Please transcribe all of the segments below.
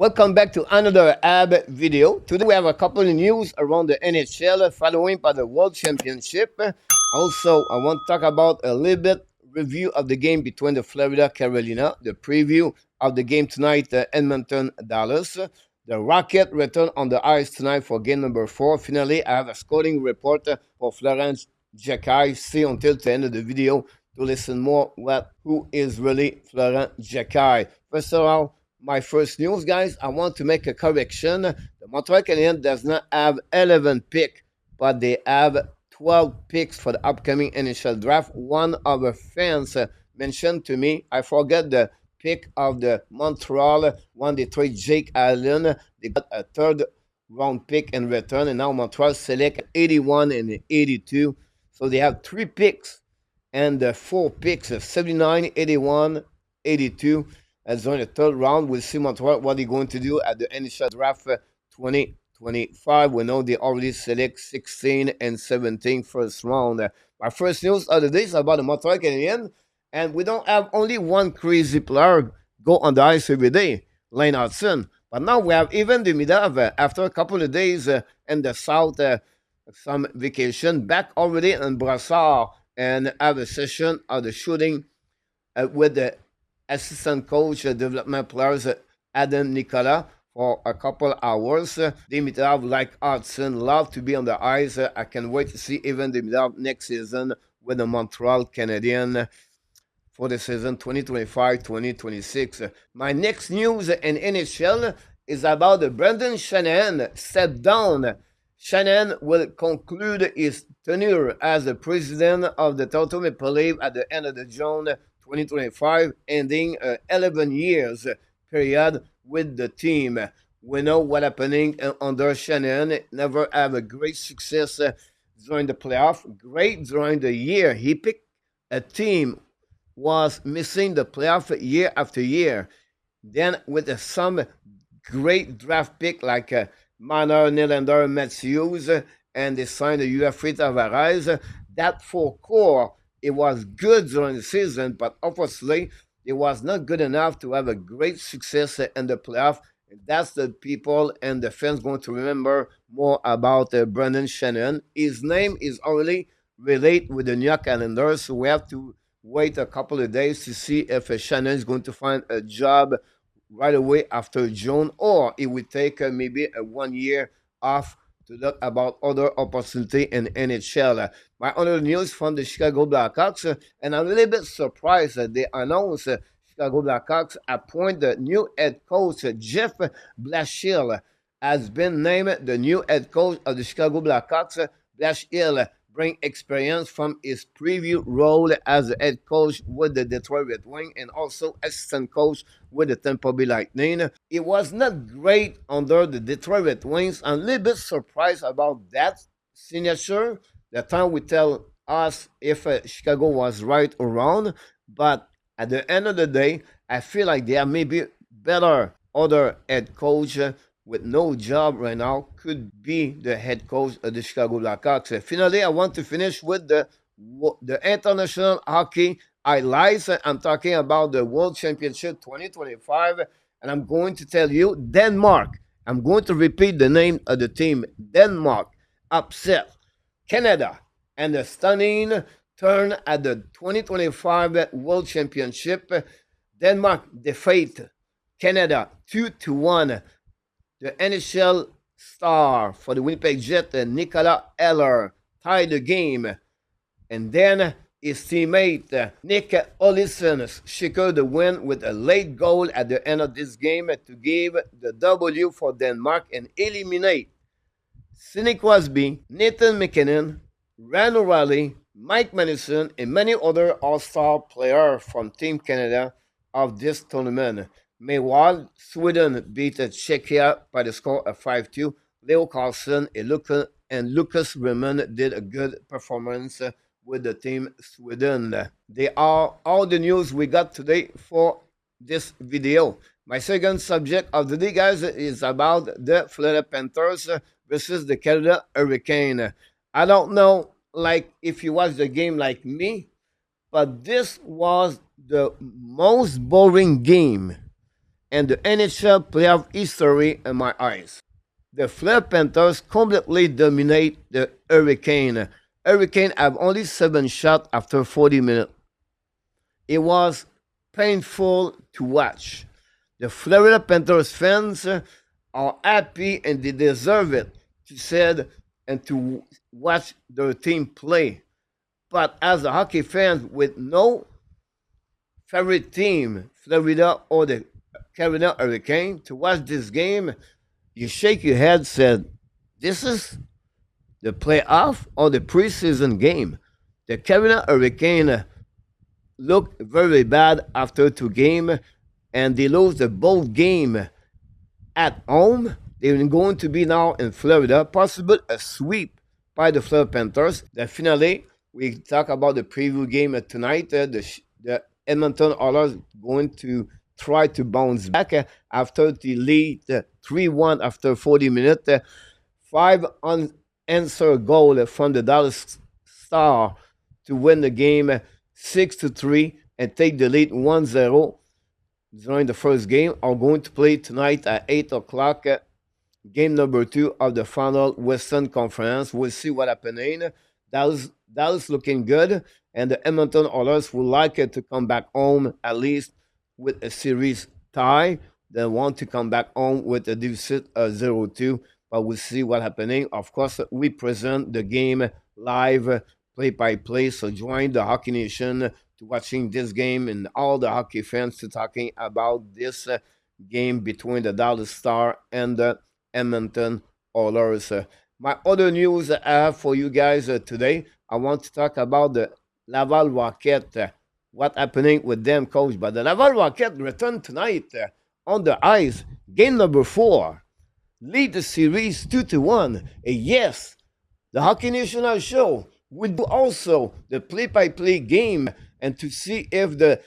Welcome back to another AB video. Today we have a couple of news around the NHL following by the World Championship. Also, I want to talk about a little bit review of the game between the Florida Carolina, the preview of the game tonight, Edmonton Dallas. The Rocket return on the ice tonight for game number 4. Finally, I have a scoring report for Floren Jakai. See until the end of the video to listen more who is really Floren Jakai. First of all, my first news, guys, I want to make a correction. The Montreal Canadiens does not have 11 picks, but they have 12 picks for the upcoming NHL draft. One of the fans mentioned to me, I forget the pick of the Montreal when they trade Jake Allen. They got a third round pick in return, and now Montreal select 81 and 82. So they have 3 picks and 4 picks, 79, 81, 82. As on the third round, we'll see Montreal what they're going to do at the NHL Draft 2025. We know they already select 16 and 17 first round. My first news of the day is about the Montreal Canadiens, and we don't have only one crazy player go on the ice every day, Lane Hudson. But now we have even Demidov after a couple of days in the south, some vacation, back already in Brassard and have a session of the shooting with the assistant coach, development players, Adam Nicola, for a couple hours. Demidov, like Hudson, love to be on the ice. I can wait to see even Demidov next season with the Montreal Canadiens for the season 2025-2026. My next news in NHL is about the Brendan Shanahan step down. Shannon will conclude his tenure as the president of the Toronto Maple Leafs at the end of the June 2025, ending 11 years period with the team. We know what happening under Shannon. Never have a great success during the playoff. Great during the year. He picked a team was missing the playoff year after year. Then with some great draft pick like Marner, Nylander, Matthews, and they signed the UFA Tavares. That full core, it was good during the season, but obviously it was not good enough to have a great success in the playoff. That's the people and the fans going to remember more about Brendan Shannon. His name is already related with the New York Islanders, so we have to wait a couple of days to see if Shannon is going to find a job right away after June, or it will take maybe a 1 year off to look about other opportunity in NHL. My other news from the Chicago Blackhawks, and I'm a little bit surprised that they announced Chicago Blackhawks appoint the new head coach, Jeff Blashill, has been named the new head coach of the Chicago Blackhawks. Blashill bring experience from his previous role as the head coach with the Detroit Red Wings and also assistant coach with the Tampa Bay Lightning. It was not great under the Detroit Red Wings. I'm a little bit surprised about that signature. The time will tell us if Chicago was right or wrong. But at the end of the day, I feel like they are maybe better other head coach with no job right now could be the head coach of the Chicago Blackhawks. Finally, I want to finish with the international hockey highlights. I'm talking about the World Championship 2025, and I'm going to tell you Denmark. I'm going to repeat the name of the team. Denmark upset Canada, and the stunning turn at the 2025 World Championship. Denmark defeat Canada 2-1. The NHL star for the Winnipeg Jets, Nicola Eller, tied the game. And then his teammate, Nick Olsson, secured the win with a late goal at the end of this game to give the W for Denmark and eliminate Sidney Crosby, Nathan McKinnon, Ryan O'Reilly, Mike Madison, and many other all-star players from Team Canada of this tournament. Meanwhile, Sweden beat Czechia by the score of 5-2. Leo Carlson and Lucas Raymond did a good performance with the team Sweden. They are all the news we got today for this video. My second subject of the day, guys, is about the Florida Panthers versus the Canada Hurricane. I don't know, like, if you watch the game like me, but this was the most boring game and the NHL playoff history in my eyes. The Florida Panthers completely dominate the Hurricane. Hurricane have only 7 shots after 40 minutes. It was painful to watch. The Florida Panthers fans are happy and they deserve it to said and to watch their team play. But as a hockey fan with no favorite team, Florida or the Carolina Hurricane, to watch this game, you shake your head, said, this is the playoff or the preseason game. The Carolina Hurricane looked very bad after 2 games, and they lose the both game at home. They're going to be now in Florida, possible a sweep by the Florida Panthers. The finale, we talk about the preview game tonight. The Edmonton Oilers going to try to bounce back after the lead 3-1 after 40 minutes. 5 unanswered goal from the Dallas Star to win the game 6-3 and take the lead 1-0 during the first game. Are going to play tonight at 8 o'clock. Game number 2 of the final Western Conference. We'll see what happening. Dallas looking good, and the Edmonton Oilers would like it to come back home at least with a series tie. They want to come back home with a deficit 0-2, but we'll see what happening. Of course, we present the game live, play-by-play, so join the Hockey Nation to watching this game and all the hockey fans to talking about this game between the Dallas Star and the Edmonton Oilers. My other news I have for you guys today, I want to talk about the Laval Rocket. What happening with them, coach? But the Laval Rocket return tonight on the ice. Game number 4. Lead the series 2-1. Yes, the Hockey National Show will do also the play-by-play game and to see if the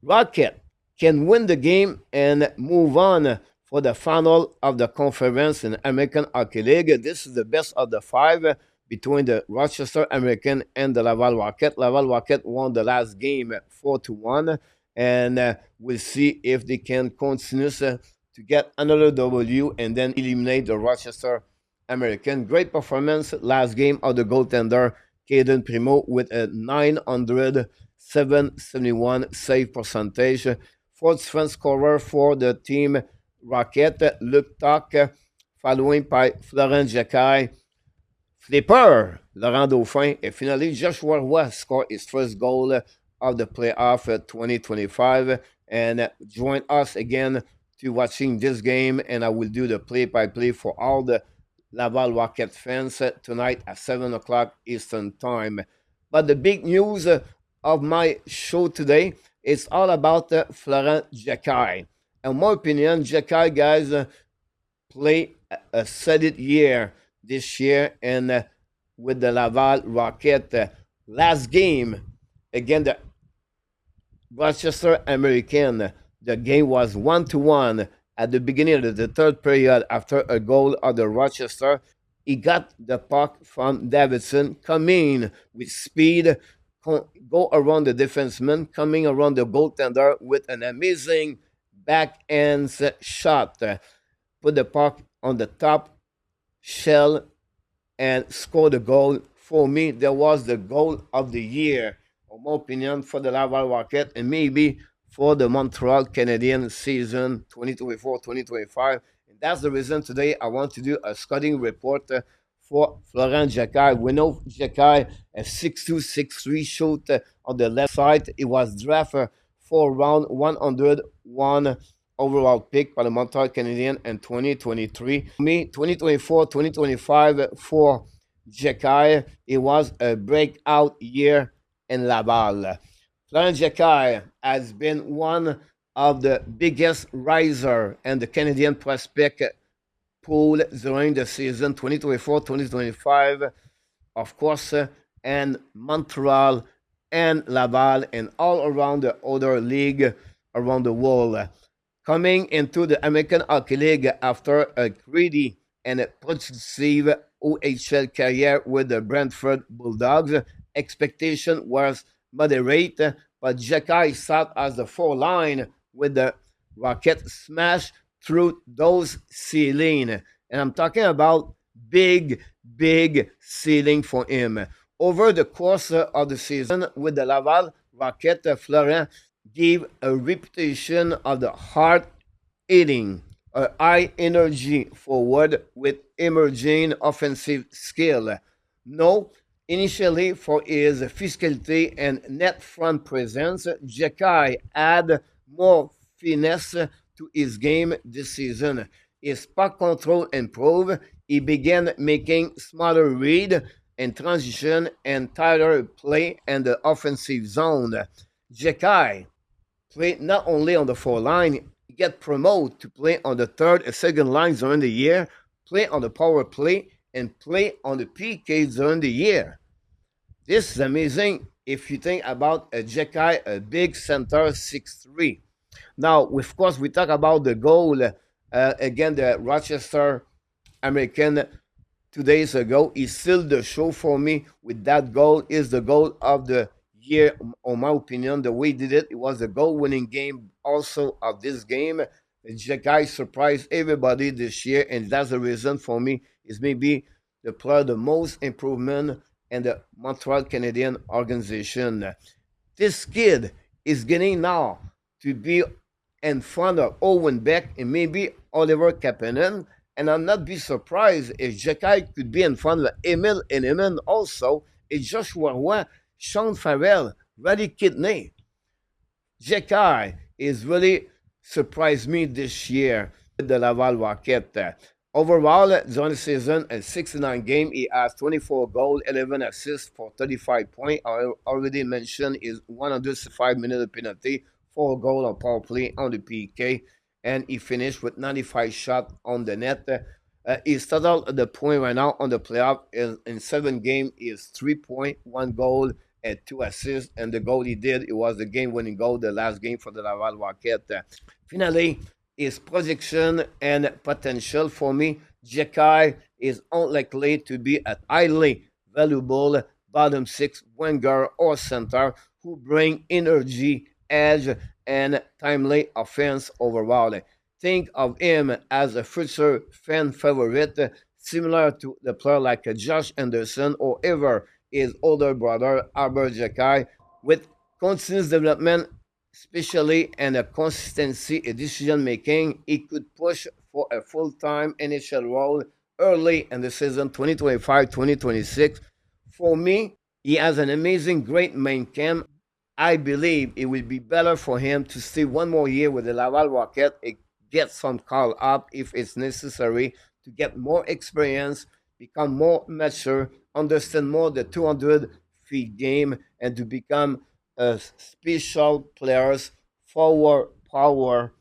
Rocket can win the game and move on for the final of the conference in American Hockey League. This is the best of the 5 between the Rochester American and the Laval Rocket. Laval Rocket won the last game 4-1, and we'll see if they can continue to get another W and then eliminate the Rochester American. Great performance last game of the goaltender Caden Primo with a 900-771 save percentage. Fourth strong scorer for the team Rocket, Luc Toc, following by Floren Jakai. Flipper, Laurent Dauphin, and finally Joshua Roy scored his first goal of the playoff 2025. And join us again to watching this game, and I will do the play-by-play for all the Laval Rocket fans tonight at 7 o'clock Eastern Time. But the big news of my show today is all about Floren Jakai. In my opinion, Xhekaj, guys, play a solid year this year, and with the Laval Rocket. Last game, again, the Rochester American, the game was 1-1 at the beginning of the third period after a goal of the Rochester. He got the puck from Davidson, coming with speed, go around the defenseman, coming around the goaltender with an amazing backhand shot. Put the puck on the top shell and score the goal. For me, that was the goal of the year, in my opinion, for the Laval Rocket and maybe for the Montreal Canadiens season 2024-2025. And that's the reason today I want to do a scouting report for Floren Jakai. We know Jakai, a 6'2", 6'3" shoot on the left side. He was drafted for round 101 overall pick by the Montreal Canadiens in 2023. Me, 2024-2025 for Xhekaj, it was a breakout year in Laval. Floren Jakai has been one of the biggest riser in the Canadian prospect pool during the season 2024-2025, of course, and Montreal and Laval and all around the other league around the world. Coming into the American Hockey League after a greedy and a productive OHL career with the Brantford Bulldogs, expectation was moderate, but Xhekaj sat as the 4 line with the Rocket smashed through those ceiling. And I'm talking about big, big ceiling for him. Over the course of the season with the Laval Rocket, Florian gave a reputation of the hard hitting, a high energy forward with emerging offensive skill. No, initially for his physicality and net front presence, Xhekaj had more finesse to his game this season. His puck control improved. He began making smarter read and transition and tighter play in the offensive zone. Xhekaj play not only on the four line, get promoted to play on the third and second lines during the year, play on the power play, and play on the PK during the year. This is amazing if you think about a Jekai, a big center 6'3". Now, of course, we talk about the goal again, the Rochester American 2 days ago. He sealed the show for me with that goal. Is the goal of the year, in my opinion. The way he did it, it was the goal-winning game also of this game. The guy surprised everybody this year, and that's the reason for me is maybe the player the most improvement in the Montreal Canadiens organization. This kid is getting now to be in front of Owen Beck and maybe Oliver Kapanen. And I'll not be surprised if Xhekaj could be in front of Emil and Emin also. It's Joshua Roy, Sean Farrell, Roddy Kidney. Xhekaj is really surprised me this year with the Laval Rocket. Overall, during the season, in 69 games, he has 24 goals, 11 assists for 35 points. I already mentioned his 105-minute penalty, 4 goals on power play on the PK, and he finished with 95 shots on the net. He started the point right now on the playoff. In 7 games, he is 3 points, 1 goal, and 2 assists. And the goal he did, it was the game-winning goal, the last game for the Laval Rocket. Finally, his projection and potential for me, Xhekaj is unlikely to be a highly valuable bottom 6 winger or center who bring energy, edge, and timely offense overall. Think of him as a future fan favorite, similar to the player like Josh Anderson or ever his older brother Albert Xhekaj, with continuous development, especially in a consistency in decision making. He could push for a full-time NHL role early in the season 2025-2026. For me, he has an amazing, great main camp. I believe it will be better for him to stay one more year with the Laval Rocket and get some call up if it's necessary to get more experience, become more mature, understand more the 200 feet game, and to become a special players forward power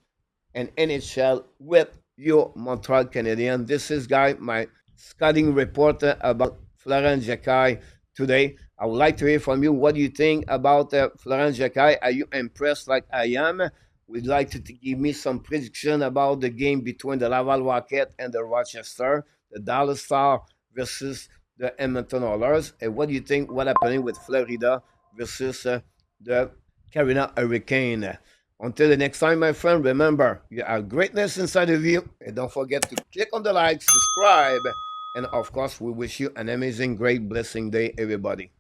and NHL with your Montreal Canadiens. This is Guy, my scouting reporter about Floren Jakai today. I would like to hear from you. What do you think about Floren Jakai? Are you impressed like I am? Would you like to give me some prediction about the game between the Laval Rocket and the Rochester, the Dallas Star versus the Edmonton Oilers? And what do you think what happening with Florida versus the Carolina Hurricane? Until the next time, my friend, remember, you have greatness inside of you. And don't forget to click on the like, subscribe, and of course, we wish you an amazing, great, blessing day, everybody.